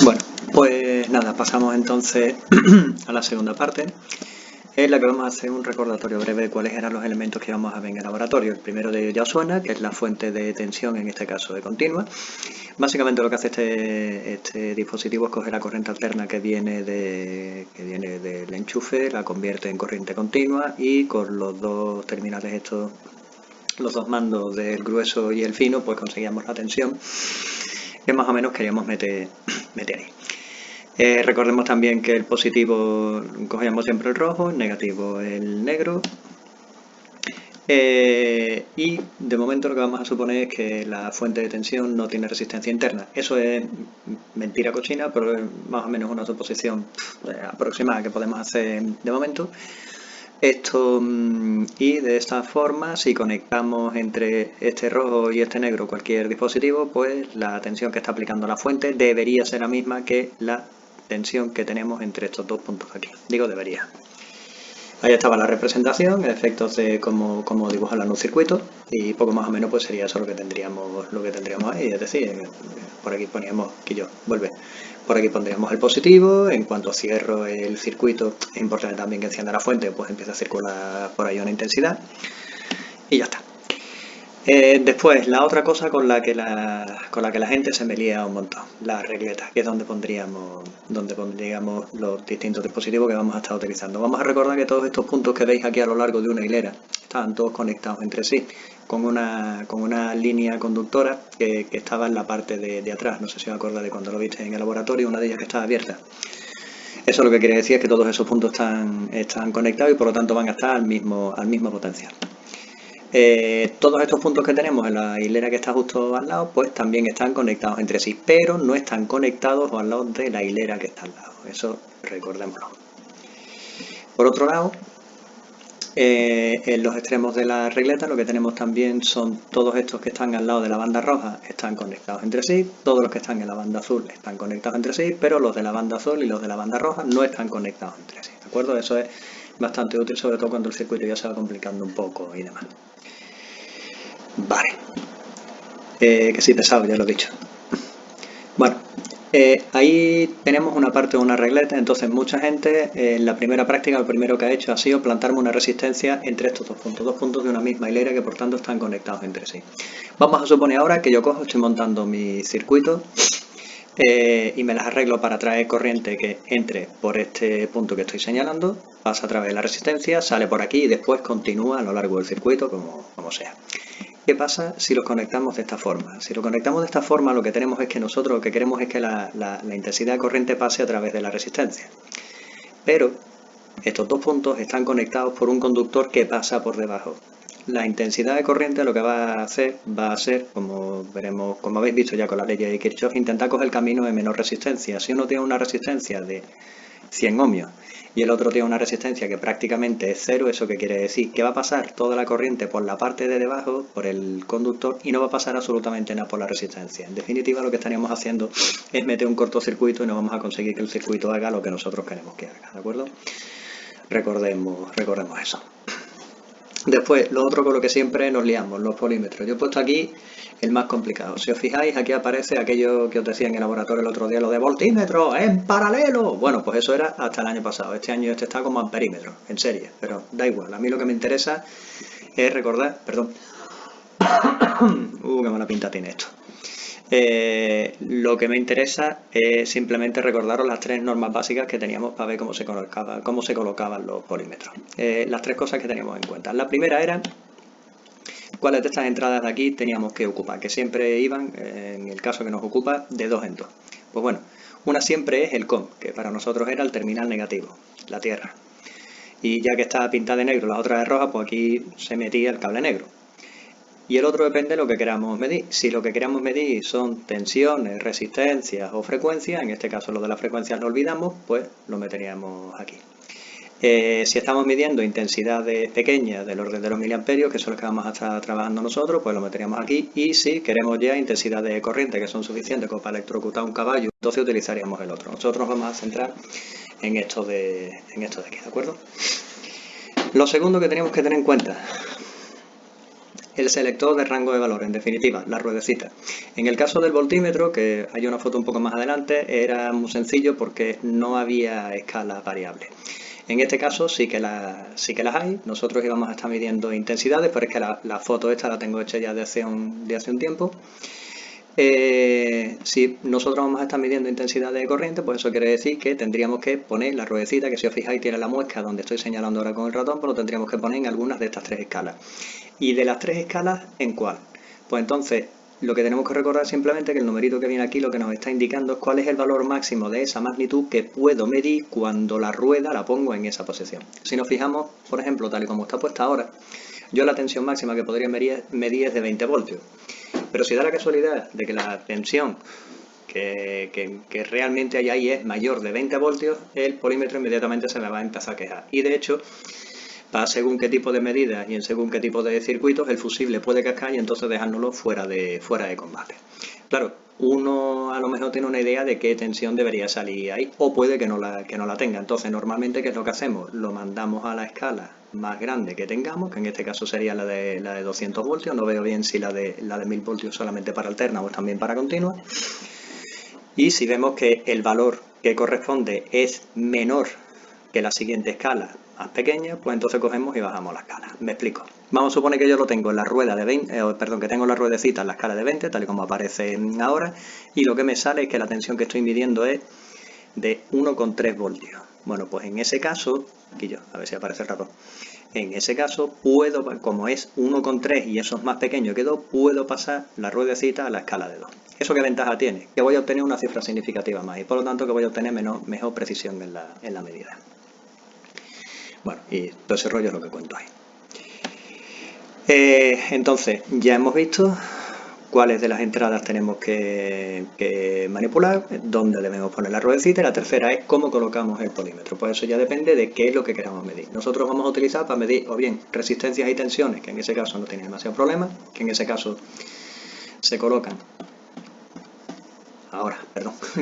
Bueno, pues nada, pasamos entonces a la segunda parte, en la que vamos a hacer un recordatorio breve de cuáles eran los elementos que íbamos a ver en el laboratorio. El primero de ellos ya suena, que es la fuente de tensión, en este caso de continua. Básicamente lo que hace este dispositivo es coger la corriente alterna que viene del enchufe, la convierte en corriente continua y con los dos terminales estos, los dos mandos del grueso y el fino, pues conseguíamos la tensión que más o menos queríamos meter ahí. Recordemos también que el positivo cogíamos siempre el rojo, el negativo el negro. Y de momento lo que vamos a suponer es que la fuente de tensión no tiene resistencia interna. Eso es mentira cochina, pero es más o menos una suposición aproximada que podemos hacer de momento. Y de esta forma, si conectamos entre este rojo y este negro cualquier dispositivo, pues la tensión que está aplicando la fuente debería ser la misma que la tensión que tenemos entre estos dos puntos aquí. Digo debería. Ahí estaba la representación, efectos de cómo dibujarla en un circuito, y poco más o menos pues sería eso lo que tendríamos ahí. Es decir, por aquí poníamos, por aquí pondríamos el positivo. En cuanto cierro el circuito, es importante también que encienda la fuente, pues empieza a circular por ahí una intensidad y ya está. Después, la otra cosa con la que la gente se me lía un montón, las regletas, que es donde pondríamos los distintos dispositivos que vamos a estar utilizando. Vamos a recordar que todos estos puntos que veis aquí a lo largo de una hilera estaban todos conectados entre sí con una línea conductora que estaba en la parte de atrás. No sé si os acordáis de cuando lo viste en el laboratorio, una de ellas que estaba abierta. Eso lo que quiere decir es que todos esos puntos están conectados y por lo tanto van a estar al mismo potencial. Todos estos puntos que tenemos en la hilera que está justo al lado, pues también están conectados entre sí, pero no están conectados al lado de la hilera que está al lado. Eso recordémoslo. Por otro lado, en los extremos de la regleta lo que tenemos también son todos estos que están al lado de la banda roja están conectados entre sí, todos los que están en la banda azul están conectados entre sí, pero los de la banda azul y los de la banda roja no están conectados entre sí, ¿de acuerdo? Eso es bastante útil, sobre todo cuando el circuito ya se va complicando un poco y demás. Vale. Que sí, pesado, ya lo he dicho. Bueno, ahí tenemos una parte de una regleta. Entonces mucha gente en la primera práctica lo primero que ha hecho ha sido plantarme una resistencia entre estos dos puntos de una misma hilera que por tanto están conectados entre sí. Vamos a suponer ahora que yo estoy montando mi circuito y me las arreglo para traer corriente que entre por este punto que estoy señalando, pasa a través de la resistencia, sale por aquí y después continúa a lo largo del circuito como sea. ¿Qué pasa si los conectamos de esta forma? Si lo conectamos de esta forma, lo que tenemos es que nosotros lo que queremos es que la intensidad de corriente pase a través de la resistencia. Pero estos dos puntos están conectados por un conductor que pasa por debajo. La intensidad de corriente lo que va a ser, como veremos, como habéis visto ya con la ley de Kirchhoff, intentar coger el camino de menor resistencia. Si uno tiene una resistencia de 100 ohmios y el otro tiene una resistencia que prácticamente es cero, ¿eso qué quiere decir? Que va a pasar toda la corriente por la parte de debajo, por el conductor, y no va a pasar absolutamente nada por la resistencia. En definitiva, lo que estaríamos haciendo es meter un cortocircuito y no vamos a conseguir que el circuito haga lo que nosotros queremos que haga, ¿de acuerdo? Recordemos eso. Después, lo otro con lo que siempre nos liamos, los polímetros. Yo he puesto aquí el más complicado. Si os fijáis, aquí aparece aquello que os decía en el laboratorio el otro día, lo de voltímetro en paralelo. Bueno, pues eso era hasta el año pasado. Este año está como amperímetro, en serie, pero da igual. A mí lo que me interesa es recordar, perdón, qué mala pinta tiene esto. Lo que me interesa es simplemente recordaros las tres normas básicas que teníamos para ver cómo se colocaban los polímetros. Las tres cosas que teníamos en cuenta. La primera era cuáles de estas entradas de aquí teníamos que ocupar, que siempre iban, en el caso que nos ocupa, de 2 en 2. Pues bueno, una siempre es el COM, que para nosotros era el terminal negativo, la tierra. Y ya que está pintada de negro, la otra de roja, pues aquí se metía el cable negro. Y el otro depende de lo que queramos medir. Si lo que queramos medir son tensiones, resistencias o frecuencias, en este caso lo de las frecuencias lo olvidamos, pues lo meteríamos aquí. Si estamos midiendo intensidades pequeñas del orden de los miliamperios, que son los que vamos a estar trabajando nosotros, pues lo meteríamos aquí. Y si queremos ya intensidades de corriente que son suficientes como para electrocutar un caballo, entonces utilizaríamos el otro. Nosotros nos vamos a centrar en esto de aquí, ¿de acuerdo? Lo segundo que tenemos que tener en cuenta, el selector de rango de valor, en definitiva, la ruedecita. En el caso del voltímetro, que hay una foto un poco más adelante, era muy sencillo porque no había escala variable. En este caso sí que las hay. Nosotros íbamos a estar midiendo intensidades, pero es que la foto esta la tengo hecha ya de hace un tiempo. Si nosotros vamos a estar midiendo intensidad de corriente, pues eso quiere decir que tendríamos que poner la ruedecita, que si os fijáis tiene la muesca donde estoy señalando ahora con el ratón, pues lo tendríamos que poner en algunas de estas 3 escalas. ¿Y de las 3 escalas en cuál? Pues entonces lo que tenemos que recordar simplemente que el numerito que viene aquí lo que nos está indicando es cuál es el valor máximo de esa magnitud que puedo medir cuando la rueda la pongo en esa posición. Si nos fijamos, por ejemplo, tal y como está puesta ahora, yo la tensión máxima que podría medir es de 20 voltios. Pero si da la casualidad de que la tensión que realmente hay ahí es mayor de 20 voltios, el polímetro inmediatamente se me va a empezar a quejar. Y de hecho, para según qué tipo de medidas y en según qué tipo de circuitos, el fusible puede cascar y entonces dejárnoslo fuera de combate. Claro, uno a lo mejor tiene una idea de qué tensión debería salir ahí, o puede que no la tenga. Entonces, normalmente, ¿qué es lo que hacemos? Lo mandamos a la escala más grande que tengamos, que en este caso sería la de 200 voltios. No veo bien si la de 1000 voltios solamente para alterna o también para continua. Y si vemos que el valor que corresponde es menor que la siguiente escala más pequeña, pues entonces cogemos y bajamos la escala. Me explico. Vamos a suponer que yo lo tengo en la rueda de 20, que tengo la ruedecita en la escala de 20, tal y como aparece ahora, y lo que me sale es que la tensión que estoy midiendo es de 1,3 voltios. Bueno, pues en ese caso, aquí yo, a ver si aparece el ratón. En ese caso, puedo, como es 1,3 y eso es más pequeño que 2, puedo pasar la ruedecita a la escala de 2. ¿Eso qué ventaja tiene? Que voy a obtener una cifra significativa más y por lo tanto que voy a obtener mejor precisión en la medida. Bueno, y todo ese rollo es lo que cuento ahí. Entonces, ya hemos visto cuáles de las entradas tenemos que manipular, dónde debemos poner la ruedecita, y la tercera es cómo colocamos el polímetro. Pues eso ya depende de qué es lo que queramos medir. Nosotros vamos a utilizar para medir o bien resistencias y tensiones, que en ese caso no tiene demasiado problema, que en ese caso se colocan,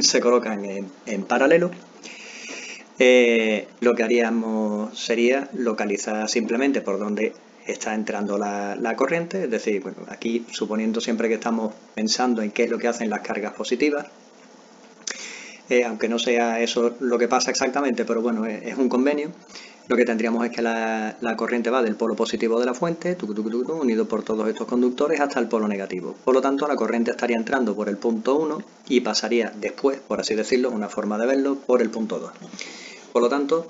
se colocan en paralelo. Lo que haríamos sería localizar simplemente por dónde está entrando la corriente, es decir, bueno, aquí suponiendo siempre que estamos pensando en qué es lo que hacen las cargas positivas, aunque no sea eso lo que pasa exactamente, pero bueno, es un convenio. Lo que tendríamos es que la corriente va del polo positivo de la fuente, unido por todos estos conductores, hasta el polo negativo. Por lo tanto, la corriente estaría entrando por el punto 1 y pasaría después, por así decirlo, una forma de verlo, por el punto 2. Por lo tanto,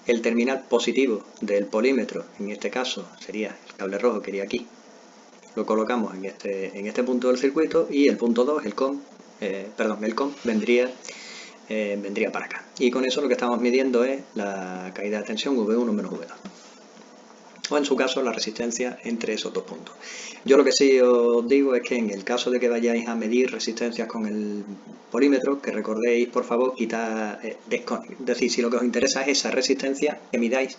el terminal positivo del polímetro, en este caso sería el cable rojo que iría aquí, lo colocamos en este punto del circuito, y el punto 2, el COM, vendría para acá. Y con eso lo que estamos midiendo es la caída de tensión V1 menos V2. O en su caso la resistencia entre esos dos puntos. Yo lo que sí os digo es que en el caso de que vayáis a medir resistencias con el polímetro, que recordéis por favor quitar, es decir, si lo que os interesa es esa resistencia, que midáis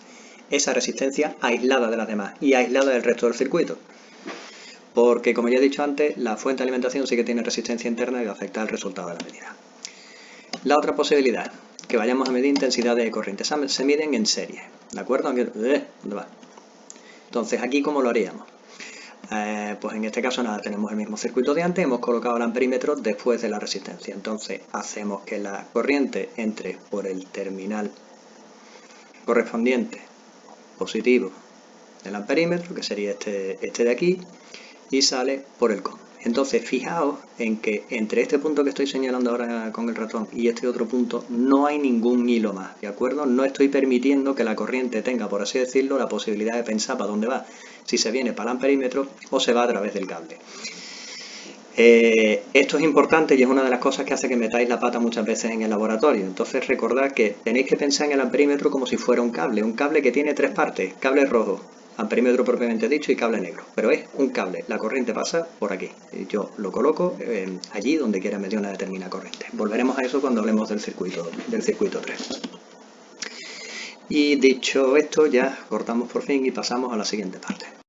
esa resistencia aislada de las demás y aislada del resto del circuito. Porque como ya he dicho antes, la fuente de alimentación sí que tiene resistencia interna y va a afectar al resultado de la medida. La otra posibilidad, que vayamos a medir intensidades de corriente, se miden en serie, ¿de acuerdo? ¿Dónde va? Entonces, ¿aquí cómo lo haríamos? Pues en este caso nada, tenemos el mismo circuito de antes, hemos colocado el amperímetro después de la resistencia. Entonces, hacemos que la corriente entre por el terminal correspondiente positivo del amperímetro, que sería este de aquí, y sale por el COM. Entonces, fijaos en que entre este punto que estoy señalando ahora con el ratón y este otro punto no hay ningún hilo más, ¿de acuerdo? No estoy permitiendo que la corriente tenga, por así decirlo, la posibilidad de pensar para dónde va, si se viene para el amperímetro o se va a través del cable. Esto es importante y es una de las cosas que hace que metáis la pata muchas veces en el laboratorio. Entonces, recordad que tenéis que pensar en el amperímetro como si fuera un cable que tiene 3 partes: cable rojo, amperímetro propiamente dicho, y cable negro, pero es un cable. La corriente pasa por aquí, yo lo coloco allí donde quiera medir una determinada corriente. Volveremos a eso cuando hablemos del circuito 3. Y dicho esto, ya cortamos por fin y pasamos a la siguiente parte.